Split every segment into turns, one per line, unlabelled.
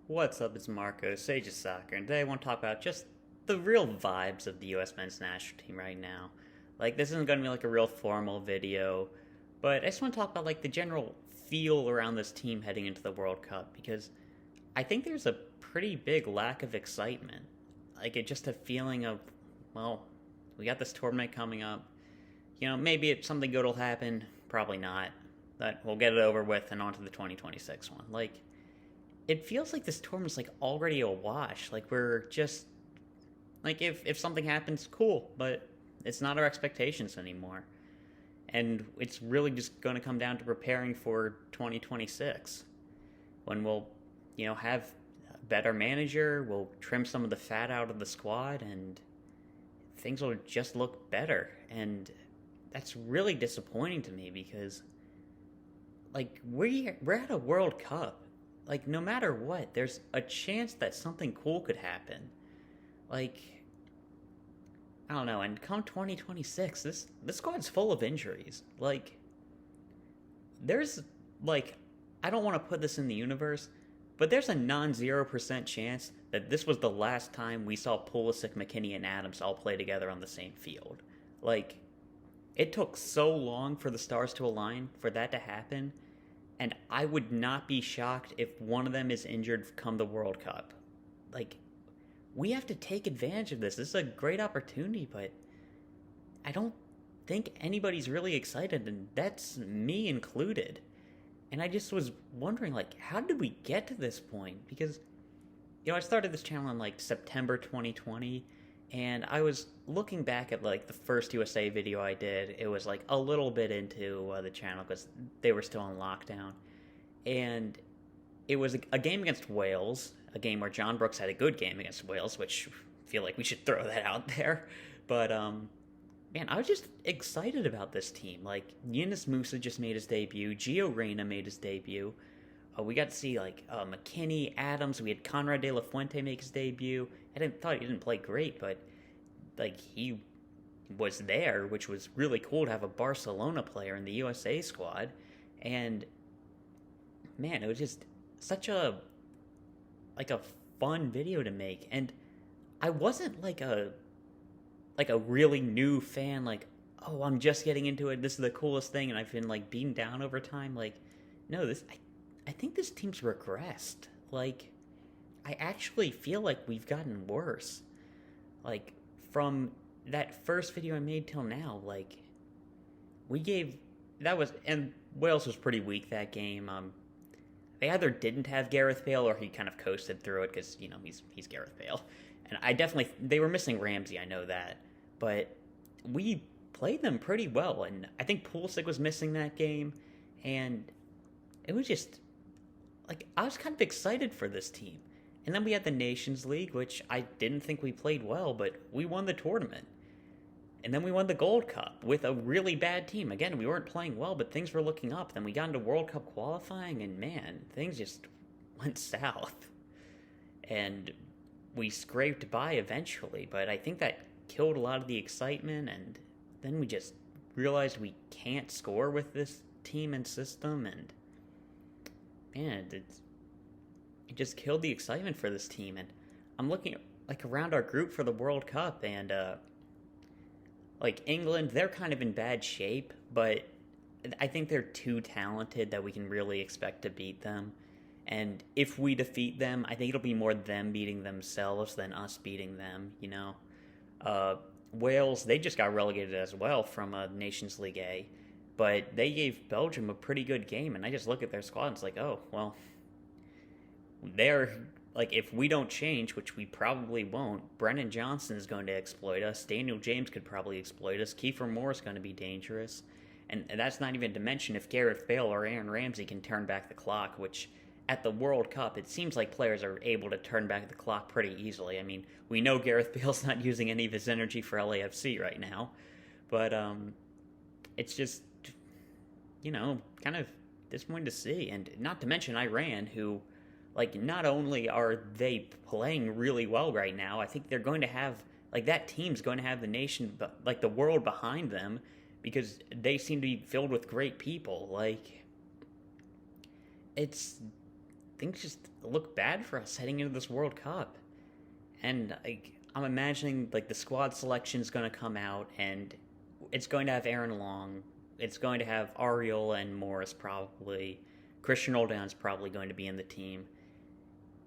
What's up, it's Marco, Sage of Soccer, and today I want to talk about just the real vibes of the US men's national team right now. This isn't going to be like a real formal video, but I just want to talk about the general feel around this team heading into the World Cup because I think there's a pretty big lack of excitement. It's just a feeling of, well, we got this tournament coming up. Maybe something good will happen, probably not. But we'll get it over with and on to the 2026 one. It feels like this tournament's already a wash. We're just if something happens, cool, but it's not our expectations anymore. And it's really just going to come down to preparing for 2026 when we'll, have a better manager, we'll trim some of the fat out of the squad and things will just look better. And that's really disappointing to me because we're at a World Cup. No matter what, there's a chance that something cool could happen. I don't know, and come 2026, this squad's full of injuries. There's, I don't want to put this in the universe, but there's a non-0% chance that this was the last time we saw Pulisic, McKennie, and Adams all play together on the same field. It took so long for the stars to align for that to happen, and I would not be shocked if one of them is injured come the World Cup. We have to take advantage of this. This is a great opportunity, but I don't think anybody's really excited, and that's me included. And I just was wondering, how did we get to this point? Because, I started this channel in, September 2020, and I was looking back at, the first USA video I did. It was, a little bit into the channel because they were still on lockdown. And it was a game against Wales, a game where John Brooks had a good game against Wales, which I feel like we should throw that out there. But, man, I was just excited about this team. Yunus Musa just made his debut. Gio Reyna made his debut. We got to see, McKennie, Adams. We had Conrad De La Fuente make his debut. Thought he didn't play great, but, he was there, which was really cool to have a Barcelona player in the USA squad. And, man, it was just such a fun video to make. And I wasn't, a really new fan, oh, I'm just getting into it, this is the coolest thing, and I've been, beaten down over time. No, I think this team's regressed. I actually feel like we've gotten worse. From that first video I made till now, and Wales was pretty weak that game. They either didn't have Gareth Bale or he kind of coasted through it because, he's Gareth Bale. And they were missing Ramsey, I know that. But we played them pretty well, and I think Pulisic was missing that game, and it was just, I was kind of excited for this team. And then we had the Nations League, which I didn't think we played well, but we won the tournament. And then we won the Gold Cup with a really bad team. Again, we weren't playing well, but things were looking up. Then we got into World Cup qualifying, and man, things just went south. And we scraped by eventually, but I think that killed a lot of the excitement, and then we just realized we can't score with this team and system, and man, it just killed the excitement for this team. And I'm looking at, around our group for the World Cup, and England, they're kind of in bad shape, but I think they're too talented that we can really expect to beat them. And if we defeat them, I think it'll be more them beating themselves than us beating them, Wales, they just got relegated as well from Nations League A, but they gave Belgium a pretty good game, and I just look at their squad and it's oh, well, they're, if we don't change, which we probably won't, Brennan Johnson is going to exploit us, Daniel James could probably exploit us, Kiefer Moore is going to be dangerous, and that's not even to mention if Gareth Bale or Aaron Ramsey can turn back the clock, which at the World Cup, it seems like players are able to turn back the clock pretty easily. I mean, we know Gareth Bale's not using any of his energy for LAFC right now, but it's just, kind of disappointing to see. And not to mention Iran, who, not only are they playing really well right now, I think they're going to have, that team's going to have the nation, the world behind them, because they seem to be filled with great people. It's things just look bad for us heading into this World Cup. And I'm imagining like the squad selection is going to come out, and it's going to have Aaron Long, it's going to have Ariola and Morris probably. Christian Roldan's probably going to be in the team.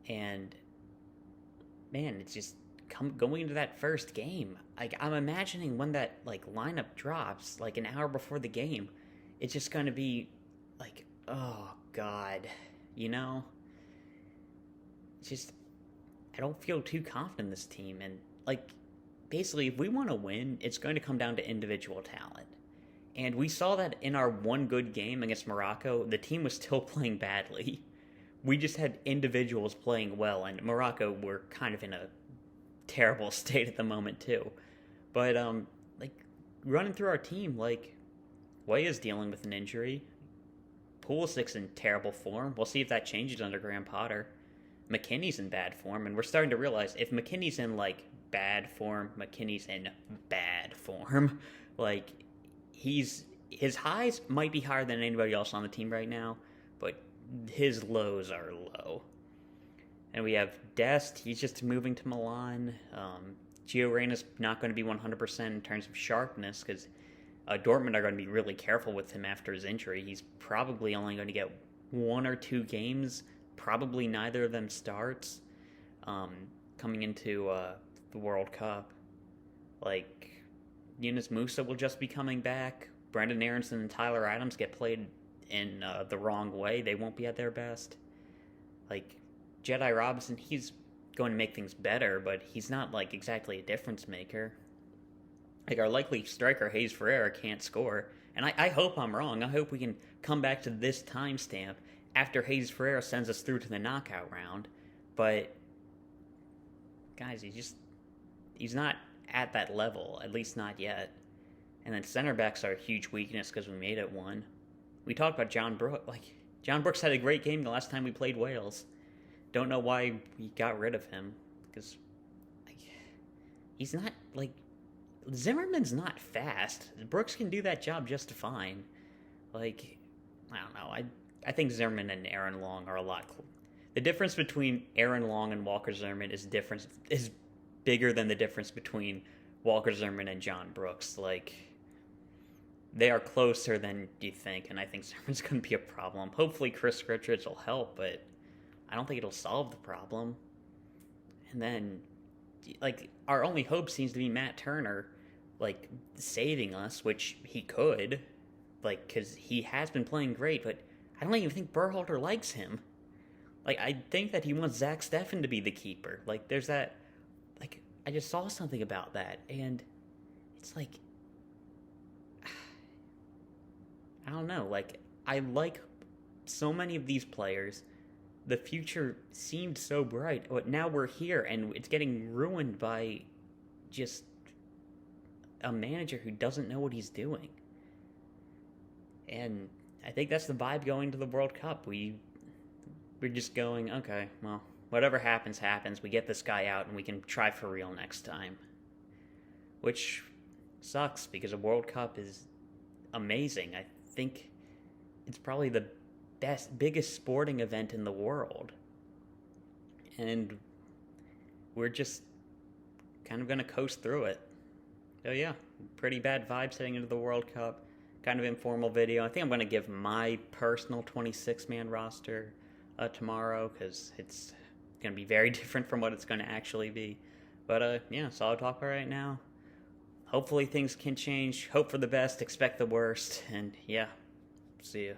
And man, it's just going into that first game. Like I'm imagining when that like lineup drops, like an hour before the game, it's just going to be like, oh god, you know? It's just I don't feel too confident in this team, and like basically if we want to win, it's going to come down to individual talent. And we saw that in our one good game against Morocco, the team was still playing badly. We just had individuals playing well, and Morocco were kind of in a terrible state at the moment too. But like running through our team, like Weah's dealing with an injury. Pulisic's in terrible form. We'll see if that changes under Graham Potter. McKinney's in bad form, and we're starting to realize if McKinney's in like bad form, McKinney's in bad form. Like his highs might be higher than anybody else on the team right now, but his lows are low. And we have Dest, he's just moving to Milan. Gio Reyna's not going to be 100% in terms of sharpness, because Dortmund are going to be really careful with him after his injury. He's probably only going to get 1 or 2 games, probably neither of them starts, coming into the World Cup. Like, Yunus Musa will just be coming back. Brendan Aronson and Tyler Adams get played in the wrong way. They won't be at their best. Like, Jedi Robinson, he's going to make things better, but he's not, like, exactly a difference maker. Like, our likely striker, Hayes Ferreira, can't score. And I hope I'm wrong. I hope we can come back to this timestamp after Hayes Ferreira sends us through to the knockout round. But, guys, he's not at that level, at least not yet. And then center backs are a huge weakness because we made it one. We talked about John Brooks. Like, John Brooks had a great game the last time we played Wales. Don't know why we got rid of him, because like, he's not, like, Zimmerman's not fast. Brooks can do that job just fine. Like, I don't know. I think Zimmerman and Aaron Long are a lot the difference between Aaron Long and Walker Zimmerman is bigger than the difference between Walker Zimmerman and John Brooks. Like, they are closer than you think, and I think Zimmerman's going to be a problem. Hopefully Chris Richards will help, but I don't think it'll solve the problem. And then, like, our only hope seems to be Matt Turner, like, saving us, which he could, like, because he has been playing great, but I don't even think Berhalter likes him. Like, I think that he wants Zach Steffen to be the keeper. Like, there's that, like, I just saw something about that, and it's like, I don't know, like, I like so many of these players. The future seemed so bright, but now we're here, and it's getting ruined by just a manager who doesn't know what he's doing. And I think that's the vibe going to the World Cup. We're just going, okay, well, whatever happens, happens. We get this guy out, and we can try for real next time. Which sucks, because a World Cup is amazing. I think it's probably the biggest sporting event in the world. And we're just kind of going to coast through it. So yeah, pretty bad vibes heading into the World Cup. Kind of informal video. I think I'm going to give my personal 26-man roster tomorrow, because it's going to be very different from what it's going to actually be. But yeah, that's all I'll talk about right now. Hopefully things can change. Hope for the best, expect the worst, and yeah, see ya.